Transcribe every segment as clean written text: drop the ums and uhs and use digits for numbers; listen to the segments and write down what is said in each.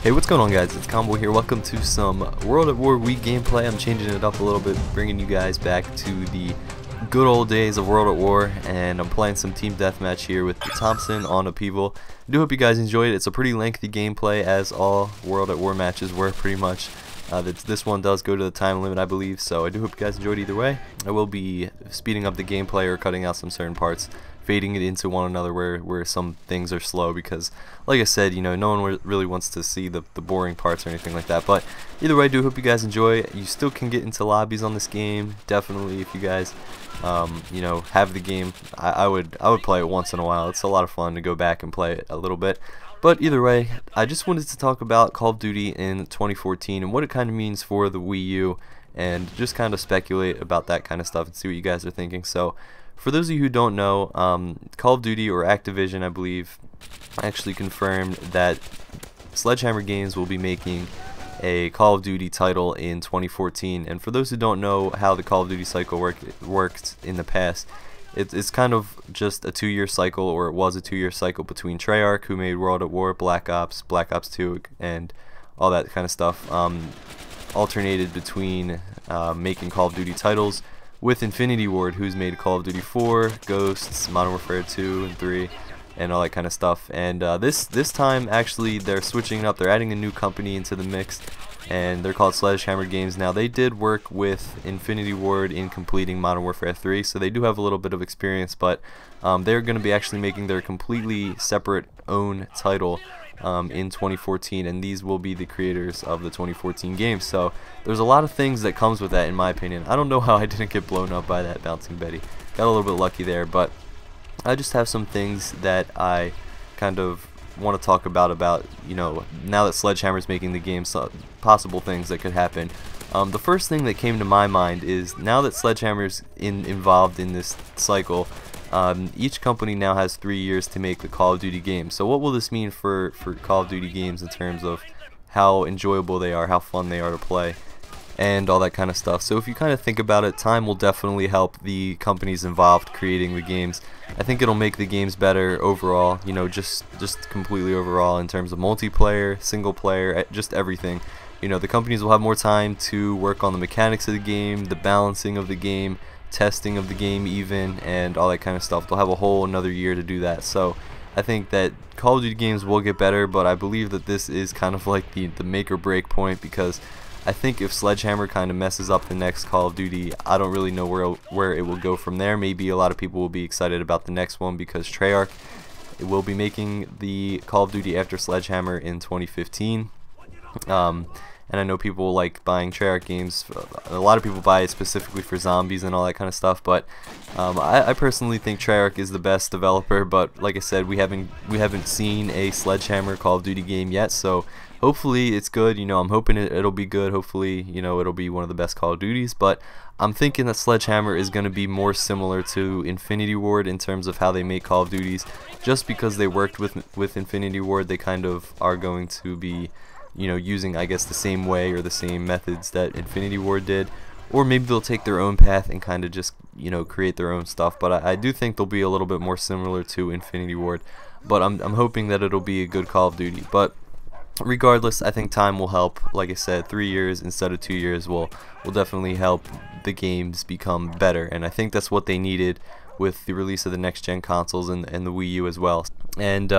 Hey, what's going on, guys? It's Combo here. Welcome to some World at War Wii gameplay. I'm changing it up a little bit, bringing you guys back to the good old days of World at War, and I'm playing some team deathmatch here with the Thompson on Upheaval. I do hope you guys enjoyed it. It's a pretty lengthy gameplay, as all World at War matches were pretty much. This one does go to the time limit, I believe, so I do hope you guys enjoyed either way. I will be speeding up the gameplay or cutting out some certain parts, fading it into one another where some things are slow, because like I said, you know, no one really wants to see the boring parts or anything like that. But either way, I do hope you guys enjoy. You still can get into lobbies on this game, definitely, if you guys you know, have the game. I would play it once in a while. It's a lot of fun to go back and play it a little bit. But either way, I just wanted to talk about Call of Duty in 2014 and what it kind of means for the Wii U, and just kind of speculate about that kind of stuff and see what you guys are thinking. So for those of you who don't know, Call of Duty, or Activision, I believe, actually confirmed that Sledgehammer Games will be making a Call of Duty title in 2014. And for those who don't know how the Call of Duty cycle worked in the past, it's kind of just a 2-year cycle, or it was a 2-year cycle between Treyarch, who made World at War, Black Ops 2, and all that kind of stuff, alternated between making Call of Duty titles with Infinity Ward, who's made Call of Duty 4, Ghosts, Modern Warfare 2 and 3, and all that kind of stuff. And this time, actually, they're switching it up. They're adding a new company into the mix, and they're called Sledgehammer Games. Now, they did work with Infinity Ward in completing Modern Warfare 3, so they do have a little bit of experience, but they're going to be actually making their completely separate own title in 2014, and these will be the creators of the 2014 game. So there's a lot of things that comes with that, in my opinion. I don't know how I didn't get blown up by that bouncing Betty. Got a little bit lucky there, but I just have some things that I kind of want to talk about, you know, now that Sledgehammer's making the game, so possible things that could happen. The first thing that came to my mind is, now that Sledgehammer's involved in this cycle, each company now has 3 years to make the Call of Duty games. So what will this mean for Call of Duty games in terms of how enjoyable they are, how fun they are to play, and all that kind of stuff? So if you kind of think about it, time will definitely help the companies involved creating the games. I think it'll make the games better overall, you know, just completely overall, in terms of multiplayer, single player, just everything. You know, the companies will have more time to work on the mechanics of the game, the balancing of the game, testing of the game even, and all that kind of stuff. They'll have a whole another year to do that. So I think that Call of Duty games will get better, but I believe that this is kind of like the make or break point, because I think if Sledgehammer kind of messes up the next Call of Duty, I don't really know where it will go from there. Maybe a lot of people will be excited about the next one, because Treyarch will be making the Call of Duty after Sledgehammer in 2015. And I know people like buying Treyarch games. A lot of people buy it specifically for zombies and all that kind of stuff, but I personally think Treyarch is the best developer. But like I said, we haven't seen a Sledgehammer Call of Duty game yet, so hopefully it's good. You know, I'm hoping it'll be good. Hopefully, you know, it'll be one of the best Call of Duties. But I'm thinking that Sledgehammer is going to be more similar to Infinity Ward in terms of how they make Call of Duties. Just because they worked with Infinity Ward, they kind of are going to be, you know, using, I guess, the same way or the same methods that Infinity Ward did. Or maybe they'll take their own path and kind of just, you know, create their own stuff. But I do think they'll be a little bit more similar to Infinity Ward. But I'm hoping that it'll be a good Call of Duty. But regardless, I think time will help. Like I said, 3 years instead of 2 years will definitely help the games become better. And I think that's what they needed with the release of the next gen consoles and the Wii U as well. And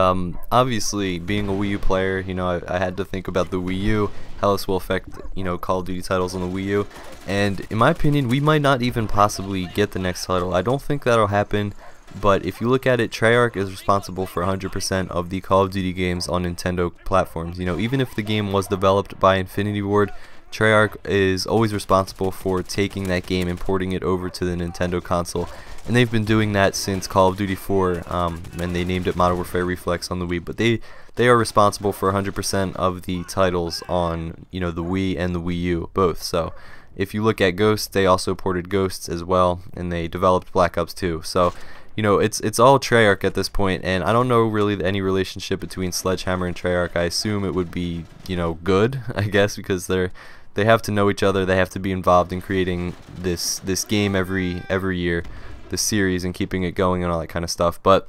obviously, being a Wii U player, you know, I had to think about the Wii U, how this will affect, you know, Call of Duty titles on the Wii U. And in my opinion, we might not even possibly get the next title. I don't think that'll happen. But if you look at it, Treyarch is responsible for 100% of the Call of Duty games on Nintendo platforms. You know, even if the game was developed by Infinity Ward, Treyarch is always responsible for taking that game and porting it over to the Nintendo console. And they've been doing that since Call of Duty 4, and they named it Modern Warfare Reflex on the Wii. But they are responsible for 100% of the titles on, you know, the Wii and the Wii U, both. So if you look at Ghosts, they also ported Ghosts as well, and they developed Black Ops 2. So, you know, it's all Treyarch at this point, and I don't know really any relationship between Sledgehammer and Treyarch. I assume it would be, you know, good, I guess, because they have to know each other. They have to be involved in creating this game every year, the series, and keeping it going and all that kind of stuff. But,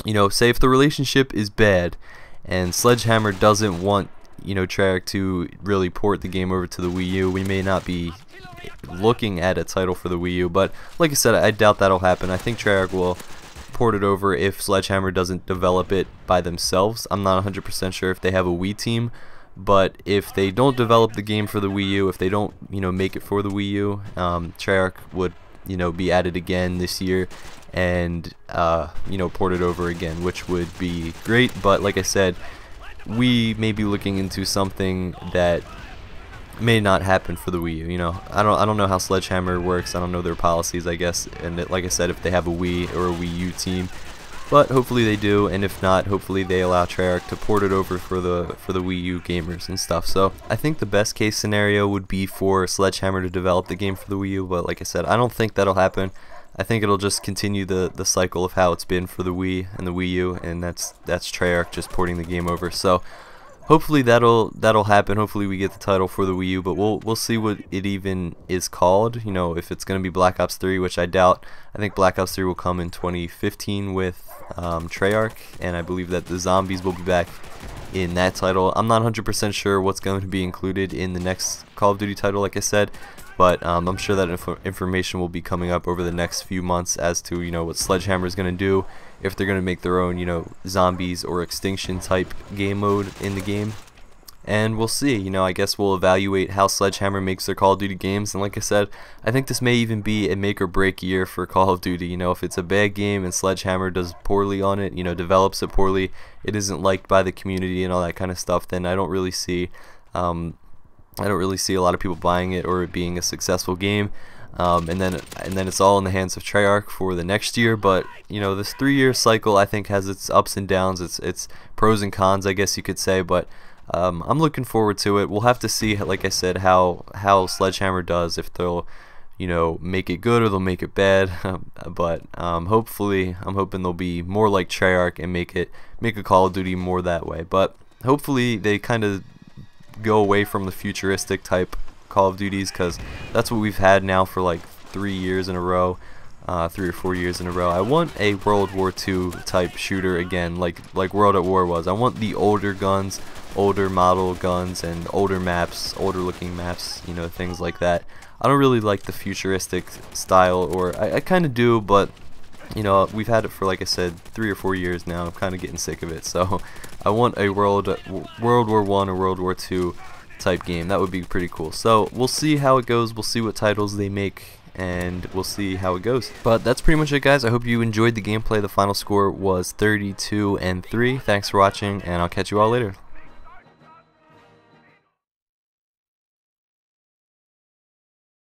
you know, say if the relationship is bad and Sledgehammer doesn't want you know, Treyarch to really port the game over to the Wii U. We may not be looking at a title for the Wii U, but like I said, I doubt that'll happen. I think Treyarch will port it over if Sledgehammer doesn't develop it by themselves. I'm not 100% sure if they have a Wii team, but if they don't develop the game for the Wii U, if they don't, you know, make it for the Wii U, Treyarch would, you know, be added again this year and you know, port it over again, which would be great. But like I said, we may be looking into something that may not happen for the Wii U. You know, I don't know how Sledgehammer works. I don't know their policies, I guess. And like I said, if they have a Wii or a Wii U team, but hopefully they do. And if not, hopefully they allow Treyarch to port it over for the Wii U gamers and stuff. So I think the best case scenario would be for Sledgehammer to develop the game for the Wii U. But like I said, I don't think that'll happen. I think it'll just continue the cycle of how it's been for the Wii and the Wii U, and that's Treyarch just porting the game over. So hopefully that'll happen. Hopefully we get the title for the Wii U, but we'll see what it even is called. You know, if it's gonna be Black Ops 3, which I doubt. I think Black Ops 3 will come in 2015 with Treyarch, and I believe that the zombies will be back in that title. I'm not 100% sure what's going to be included in the next Call of Duty title, like I said, but I'm sure that information will be coming up over the next few months as to, you know, what Sledgehammer is going to do, if they're going to make their own, you know, zombies or extinction type game mode in the game. And we'll see. You know, I guess we'll evaluate how Sledgehammer makes their Call of Duty games. And like I said, I think this may even be a make or break year for Call of Duty. You know, if it's a bad game and Sledgehammer does poorly on it, you know, develops it poorly, it isn't liked by the community and all that kind of stuff, then I don't really see a lot of people buying it or it being a successful game. And then it's all in the hands of Treyarch for the next year. But you know, this 3-year cycle I think has its ups and downs, its pros and cons, I guess you could say. But I'm looking forward to it. We'll have to see, like I said, how Sledgehammer does, if they'll, you know, make it good or they'll make it bad. But hopefully, I'm hoping they'll be more like Treyarch and make a Call of Duty more that way. But hopefully they kind of go away from the futuristic type Call of Duties, because that's what we've had now for like 3 years in a row, 3 or 4 years in a row. I want a World War II type shooter again, like World at War was. I want the older guns, older model guns, and older maps, older looking maps, you know, things like that. I don't really like the futuristic style, or I kind of do, but you know, we've had it for, like I said, 3 or 4 years now. I'm kind of getting sick of it. So I want a World War I or World War II type game. That would be pretty cool. So we'll see how it goes. We'll see what titles they make, and we'll see how it goes. But that's pretty much it, guys. I hope you enjoyed the gameplay. The final score was 32-3. Thanks for watching, and I'll catch you all later.